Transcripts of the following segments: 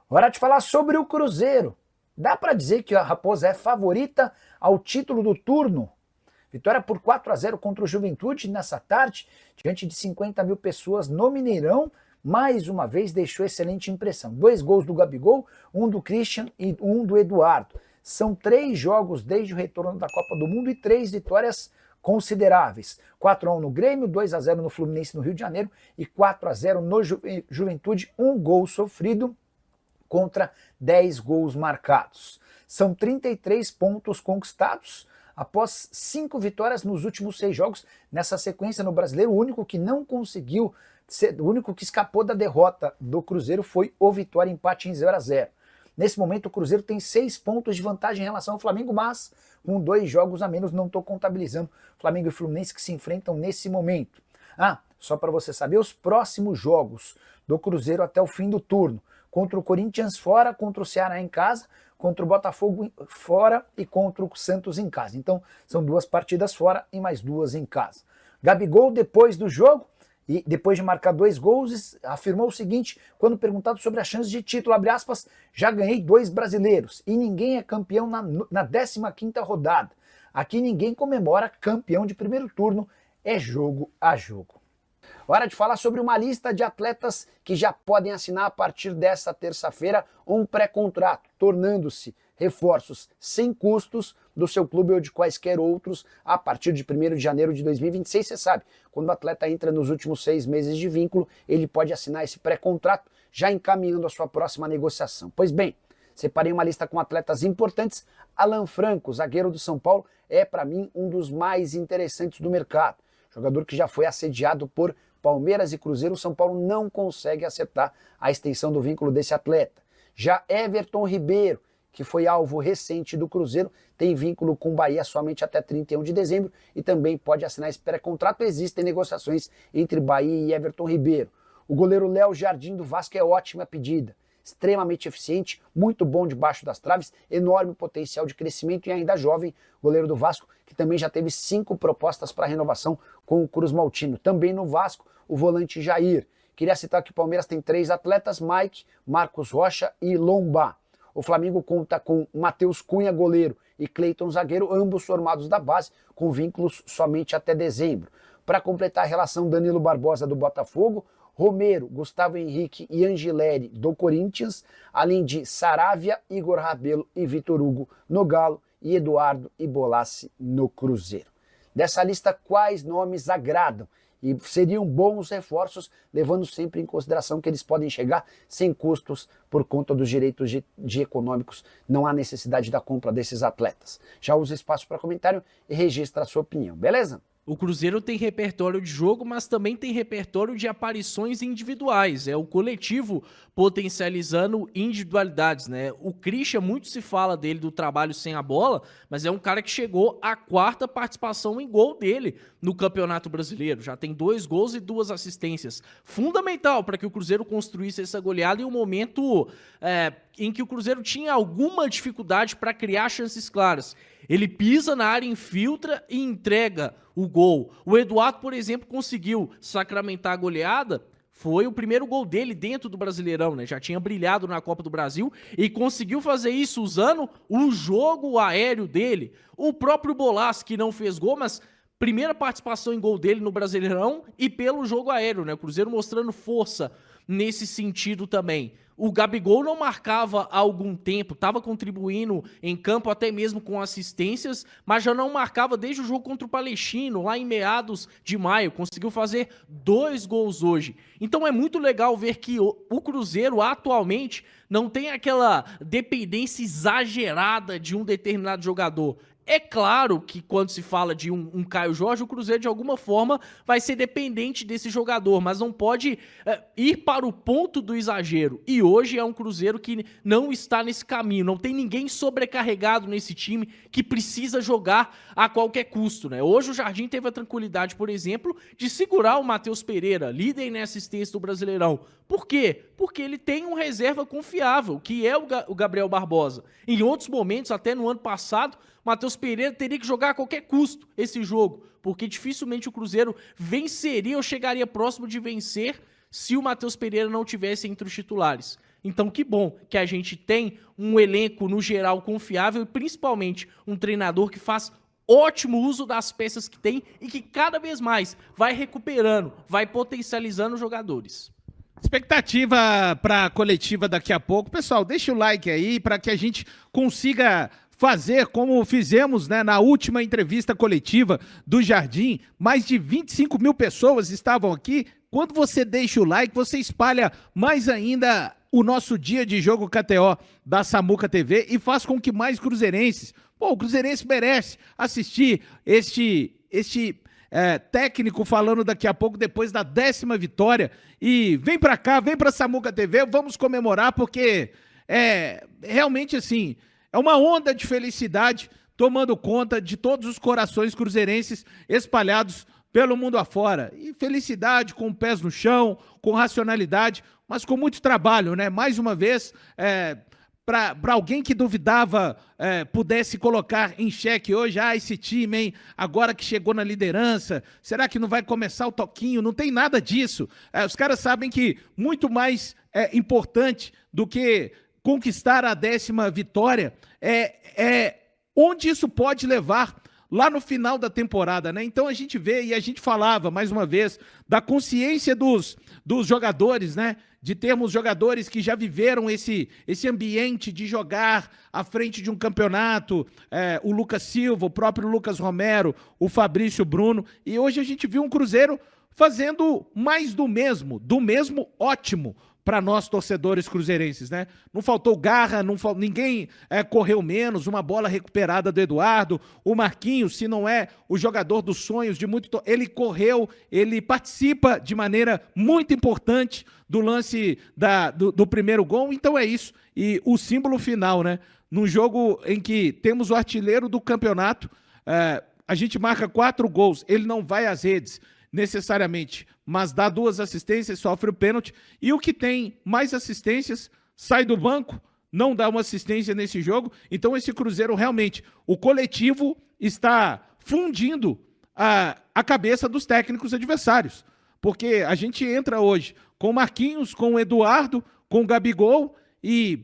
Hora de falar sobre o Cruzeiro. Dá para dizer que a Raposa é favorita ao título do turno? Vitória por 4-0 contra o Juventude nessa tarde, diante de 50 mil pessoas no Mineirão, mais uma vez deixou excelente impressão. 2 gols do Gabigol, um do Christian e um do Eduardo. São 3 jogos desde o retorno da Copa do Mundo e 3 vitórias consideráveis. 4-1 no Grêmio, 2-0 no Fluminense no Rio de Janeiro e 4-0 no Juventude, um gol sofrido contra 10 gols marcados. São 33 pontos conquistados após 5 vitórias nos últimos 6 jogos. Nessa sequência no Brasileiro, o único que não conseguiu, o único que escapou da derrota do Cruzeiro foi o Vitória, empate em 0-0. Nesse momento o Cruzeiro tem 6 pontos de vantagem em relação ao Flamengo, mas com 2 jogos a menos, não estou contabilizando Flamengo e Fluminense que se enfrentam nesse momento. Só para você saber, os próximos jogos do Cruzeiro até o fim do turno: contra o Corinthians fora, contra o Ceará em casa, contra o Botafogo fora e contra o Santos em casa. Então, são 2 partidas fora e mais 2 em casa. Gabigol, depois do jogo, e depois de marcar 2 gols, afirmou o seguinte, quando perguntado sobre a chance de título, abre aspas, já ganhei 2 brasileiros e ninguém é campeão na 15ª rodada. Aqui ninguém comemora campeão de primeiro turno, é jogo a jogo. Hora de falar sobre uma lista de atletas que já podem assinar a partir desta terça-feira um pré-contrato, tornando-se reforços sem custos do seu clube ou de quaisquer outros a partir de 1º de janeiro de 2026. Você sabe, quando o atleta entra nos últimos 6 meses de vínculo, ele pode assinar esse pré-contrato já encaminhando a sua próxima negociação. Pois bem, separei uma lista com atletas importantes. Alan Franco, zagueiro do São Paulo, é para mim um dos mais interessantes do mercado. Jogador que já foi assediado por Palmeiras e Cruzeiro, o São Paulo não consegue acertar a extensão do vínculo desse atleta. Já Everton Ribeiro, que foi alvo recente do Cruzeiro, tem vínculo com o Bahia somente até 31 de dezembro e também pode assinar esse pré-contrato. Existem negociações entre Bahia e Everton Ribeiro. O goleiro Léo Jardim do Vasco é ótima pedida. Extremamente eficiente, muito bom debaixo das traves, enorme potencial de crescimento e ainda jovem, goleiro do Vasco, que também já teve 5 propostas para renovação com o Cruz Maltino. Também no Vasco, o volante Jair. Queria citar que o Palmeiras tem 3 atletas, Mike, Marcos Rocha e Lomba. O Flamengo conta com Matheus Cunha, goleiro, e Cleiton, zagueiro, ambos formados da base, com vínculos somente até dezembro. Para completar a relação, Danilo Barbosa do Botafogo, Romero, Gustavo Henrique e Angileri do Corinthians, além de Saravia, Igor Rabelo e Vitor Hugo no Galo e Eduardo e Bolassi no Cruzeiro. Dessa lista, quais nomes agradam e seriam bons reforços, levando sempre em consideração que eles podem chegar sem custos por conta dos direitos de econômicos. Não há necessidade da compra desses atletas. Já usa espaço para comentário e registra a sua opinião, beleza? O Cruzeiro tem repertório de jogo, mas também tem repertório de aparições individuais. É o coletivo potencializando individualidades, né? O Christian, muito se fala dele, do trabalho sem a bola, mas é um cara que chegou à 4ª participação em gol dele no Campeonato Brasileiro. Já tem 2 gols e 2 assistências. Fundamental para que o Cruzeiro construísse essa goleada em um momento em que o Cruzeiro tinha alguma dificuldade para criar chances claras. Ele pisa na área, infiltra e entrega o gol. O Eduardo, por exemplo, conseguiu sacramentar a goleada. Foi o primeiro gol dele dentro do Brasileirão, né? Já tinha brilhado na Copa do Brasil e conseguiu fazer isso usando o jogo aéreo dele. O próprio Bolassi, que não fez gol, mas primeira participação em gol dele no Brasileirão e pelo jogo aéreo, né? O Cruzeiro mostrando força nesse sentido também. O Gabigol não marcava há algum tempo, estava contribuindo em campo até mesmo com assistências, mas já não marcava desde o jogo contra o Palestino, lá em meados de maio. Conseguiu fazer 2 gols hoje. Então é muito legal ver que o Cruzeiro atualmente não tem aquela dependência exagerada de um determinado jogador. É claro que quando se fala de um Caio Jorge, o Cruzeiro de alguma forma vai ser dependente desse jogador, mas não pode ir para o ponto do exagero. E hoje é um Cruzeiro que não está nesse caminho, não tem ninguém sobrecarregado nesse time que precisa jogar a qualquer custo, né? Hoje o Jardim teve a tranquilidade, por exemplo, de segurar o Matheus Pereira, líder em assistência do Brasileirão. Por quê? Porque ele tem um reserva confiável, que é o Gabriel Barbosa. Em outros momentos, até no ano passado, Matheus Pereira teria que jogar a qualquer custo esse jogo, porque dificilmente o Cruzeiro venceria ou chegaria próximo de vencer se o Matheus Pereira não tivesse entre os titulares. Então, que bom que a gente tem um elenco, no geral, confiável e principalmente um treinador que faz ótimo uso das peças que tem e que cada vez mais vai recuperando, vai potencializando os jogadores. Expectativa para a coletiva daqui a pouco. Pessoal, deixa o like aí para que a gente consiga fazer como fizemos, né, na última entrevista coletiva do Jardim. Mais de 25 mil pessoas estavam aqui. Quando você deixa o like, você espalha mais ainda o nosso dia de jogo KTO da Samuca TV e faz com que mais cruzeirenses, o cruzeirense merece assistir este técnico falando daqui a pouco, depois da 10ª vitória. E vem pra cá, vem pra Samuca TV, vamos comemorar, porque realmente assim, é uma onda de felicidade tomando conta de todos os corações cruzeirenses espalhados pelo mundo afora. E felicidade com pés no chão, com racionalidade, mas com muito trabalho, né? Mais uma vez, para alguém que duvidava, pudesse colocar em xeque hoje, esse time, hein, agora que chegou na liderança, será que não vai começar o toquinho? Não tem nada disso. Os caras sabem que muito mais importante do que conquistar a 10ª vitória é onde isso pode levar lá no final da temporada, né? Então a gente vê, e a gente falava, mais uma vez, da consciência dos jogadores, né? De termos jogadores que já viveram esse ambiente de jogar à frente de um campeonato, o Lucas Silva, o próprio Lucas Romero, o Fabrício Bruno, e hoje a gente viu um Cruzeiro fazendo mais do mesmo ótimo, para nós torcedores cruzeirenses, né? Não faltou garra, ninguém correu menos, uma bola recuperada do Eduardo, o Marquinhos, se não é o jogador dos sonhos de muito, ele correu, ele participa de maneira muito importante do lance do primeiro gol, então é isso. E o símbolo final, né? Num jogo em que temos o artilheiro do campeonato, a gente marca 4 gols, ele não vai às redes necessariamente, mas dá 2 assistências, sofre o pênalti, e o que tem mais assistências sai do banco, não dá uma assistência nesse jogo. Então esse Cruzeiro realmente, o coletivo está fundindo a cabeça dos técnicos adversários, porque a gente entra hoje com o Marquinhos, com o Eduardo, com o Gabigol, e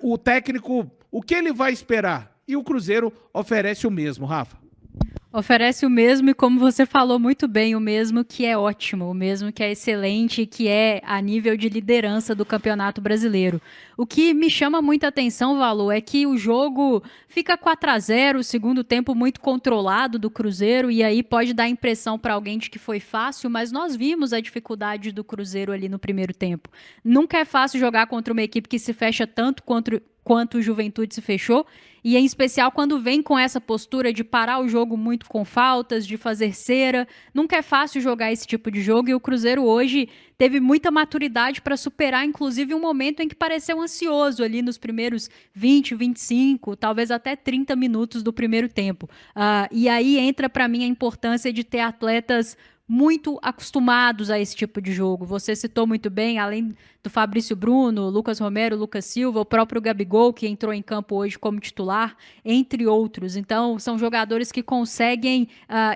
o técnico, o que ele vai esperar? E o Cruzeiro oferece o mesmo, Rafa. Oferece o mesmo e, como você falou muito bem, o mesmo que é ótimo, o mesmo que é excelente, que é a nível de liderança do Campeonato Brasileiro. O que me chama muita atenção, Valor, é que o jogo fica 4-0, o segundo tempo muito controlado do Cruzeiro, e aí pode dar a impressão para alguém de que foi fácil, mas nós vimos a dificuldade do Cruzeiro ali no primeiro tempo. Nunca é fácil jogar contra uma equipe que se fecha tanto quanto o Juventude se fechou, e em especial quando vem com essa postura de parar o jogo muito com faltas, de fazer cera. Nunca é fácil jogar esse tipo de jogo, e o Cruzeiro hoje teve muita maturidade para superar, inclusive, um momento em que pareceu ansioso ali nos primeiros 20, 25, talvez até 30 minutos do primeiro tempo. E aí entra para mim a importância de ter atletas muito acostumados a esse tipo de jogo. Você citou muito bem, além do Fabrício Bruno, Lucas Romero, Lucas Silva, o próprio Gabigol, que entrou em campo hoje como titular, entre outros. Então, são jogadores que conseguem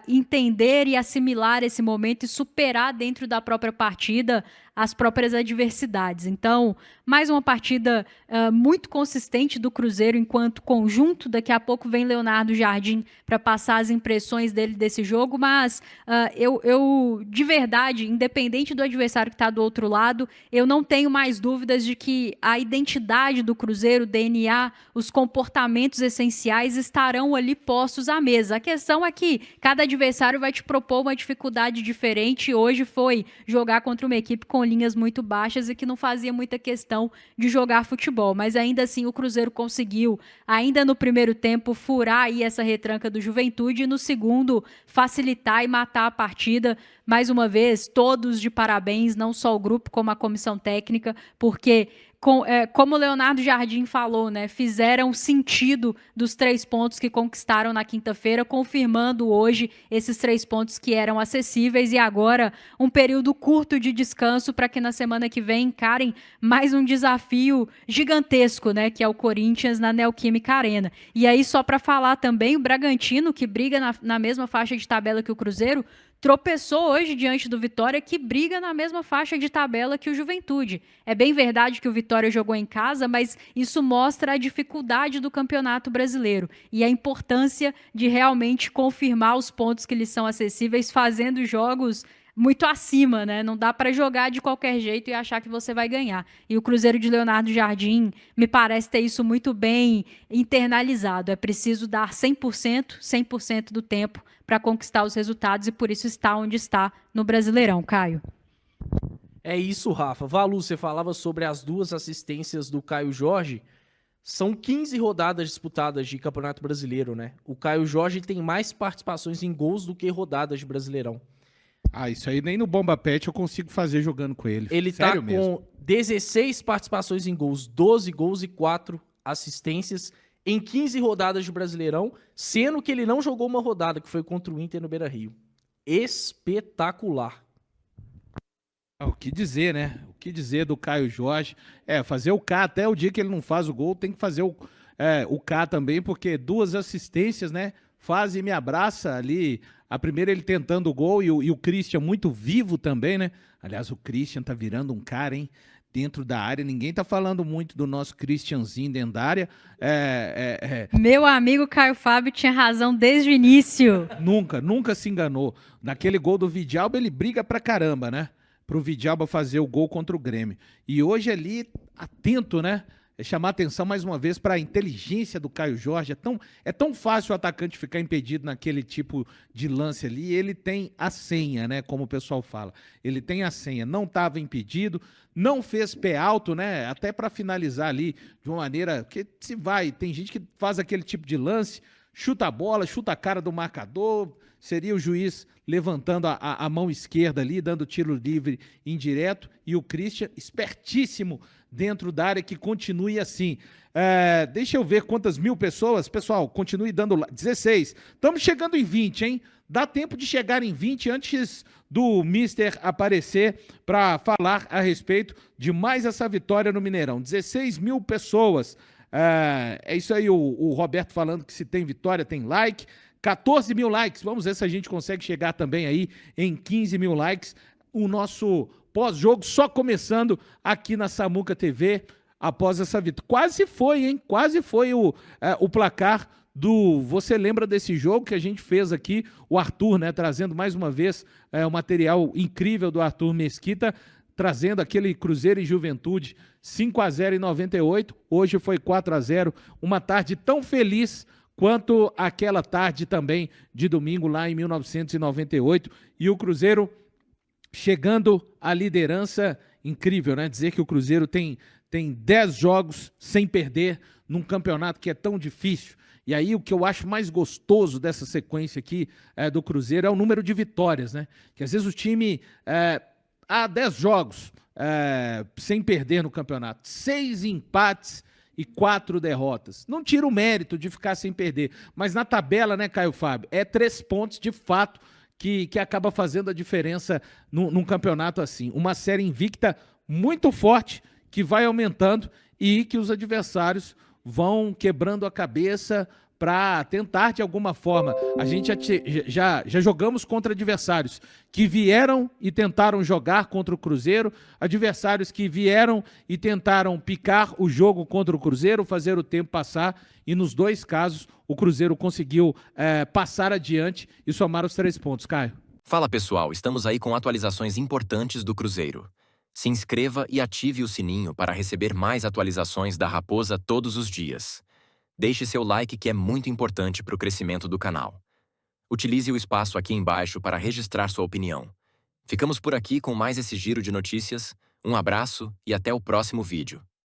entender e assimilar esse momento e superar dentro da própria partida as próprias adversidades. Então, mais uma partida muito consistente do Cruzeiro enquanto conjunto. Daqui a pouco vem Leonardo Jardim para passar as impressões dele desse jogo, mas eu, de verdade, independente do adversário que está do outro lado, eu não tenho mais dúvidas de que a identidade do Cruzeiro, o DNA, os comportamentos essenciais estarão ali postos à mesa. A questão é que cada adversário vai te propor uma dificuldade diferente. Hoje foi jogar contra uma equipe com linhas muito baixas e que não fazia muita questão de jogar futebol, mas ainda assim o Cruzeiro conseguiu, ainda no primeiro tempo, furar aí essa retranca do Juventude, e no segundo facilitar e matar a partida. Mais uma vez, todos de parabéns, não só o grupo como a comissão técnica, porque como o Leonardo Jardim falou, né, fizeram sentido dos 3 pontos que conquistaram na quinta-feira, confirmando hoje esses 3 pontos que eram acessíveis, e agora um período curto de descanso para que na semana que vem encarem mais um desafio gigantesco, né, que é o Corinthians na Neoquímica Arena. E aí, só para falar também, o Bragantino, que briga na mesma faixa de tabela que o Cruzeiro, tropeçou hoje diante do Vitória, que briga na mesma faixa de tabela que o Juventude. É bem verdade que o Vitória jogou em casa, mas isso mostra a dificuldade do Campeonato Brasileiro e a importância de realmente confirmar os pontos que lhes são acessíveis, fazendo jogos muito acima, né? Não dá para jogar de qualquer jeito e achar que você vai ganhar. E o Cruzeiro de Leonardo Jardim me parece ter isso muito bem internalizado. É preciso dar 100% do tempo para conquistar os resultados e por isso está onde está no Brasileirão, Caio. É isso, Rafa. Valu, você falava sobre as 2 assistências do Caio Jorge. São 15 rodadas disputadas de Campeonato Brasileiro, né? O Caio Jorge tem mais participações em gols do que rodadas de Brasileirão. Ah, isso aí nem no Bomba Pet eu consigo fazer jogando com ele. Ele Sério tá mesmo. com 16 participações em gols, 12 gols e 4 assistências em 15 rodadas de Brasileirão, sendo que ele não jogou uma rodada, que foi contra o Inter no Beira-Rio. Espetacular. O que dizer, né? O que dizer do Caio Jorge? Fazer o K até o dia que ele não faz o gol, tem que fazer o K também, porque 2 assistências, né? Faz e me abraça ali. A primeira ele tentando o gol e o Christian muito vivo também, né? Aliás, o Christian tá virando um cara, hein? Dentro da área. Ninguém tá falando muito do nosso Christianzinho dentro da área. Meu amigo Caio Fábio tinha razão desde o início. Nunca se enganou. Naquele gol do Vidalba, ele briga pra caramba, né? Pro Vidalba fazer o gol contra o Grêmio. E hoje ali, atento, né? Chamar atenção mais uma vez para a inteligência do Caio Jorge. É tão fácil o atacante ficar impedido naquele tipo de lance ali. Ele tem a senha, né? Como o pessoal fala. Ele tem a senha. Não estava impedido, não fez pé alto, né? Até para finalizar ali de uma maneira que se vai. Tem gente que faz aquele tipo de lance, chuta a bola, chuta a cara do marcador. Seria o juiz levantando a mão esquerda ali, dando tiro livre indireto. E o Christian, espertíssimo dentro da área, que continue assim. Deixa eu ver quantas mil pessoas. Pessoal, continue dando like. 16. Estamos chegando em 20, hein? Dá tempo de chegar em 20 antes do Mister aparecer para falar a respeito de mais essa vitória no Mineirão. 16 mil pessoas. É isso aí, o Roberto falando que se tem vitória, tem like. 14 mil likes. Vamos ver se a gente consegue chegar também aí em 15 mil likes. O nosso pós-jogo só começando aqui na Samuca TV após essa vitória. Quase foi, hein? Quase foi o placar do... Você lembra desse jogo que a gente fez aqui? O Arthur, né? Trazendo mais uma vez o material incrível do Arthur Mesquita, trazendo aquele Cruzeiro e Juventude 5-0 em 98. Hoje foi 4-0. Uma tarde tão feliz quanto aquela tarde também de domingo lá em 1998. E o Cruzeiro chegando à liderança, incrível, né? Dizer que o Cruzeiro tem 10 jogos sem perder num campeonato que é tão difícil. E aí o que eu acho mais gostoso dessa sequência aqui do Cruzeiro é o número de vitórias, né? Que às vezes o time há 10 jogos sem perder no campeonato, 6 empates e 4 derrotas. Não tira o mérito de ficar sem perder, mas na tabela, né, Caio Fábio, 3 pontos de fato que acaba fazendo a diferença num campeonato assim. Uma série invicta muito forte, que vai aumentando e que os adversários vão quebrando a cabeça para tentar de alguma forma. A gente já jogamos contra adversários que vieram e tentaram jogar contra o Cruzeiro, adversários que vieram e tentaram picar o jogo contra o Cruzeiro, fazer o tempo passar, e nos 2 casos o Cruzeiro conseguiu passar adiante e somar os 3 pontos. Caio. Fala pessoal, estamos aí com atualizações importantes do Cruzeiro. Se inscreva e ative o sininho para receber mais atualizações da Raposa todos os dias. Deixe seu like, que é muito importante para o crescimento do canal. Utilize o espaço aqui embaixo para registrar sua opinião. Ficamos por aqui com mais esse giro de notícias. Um abraço e até o próximo vídeo.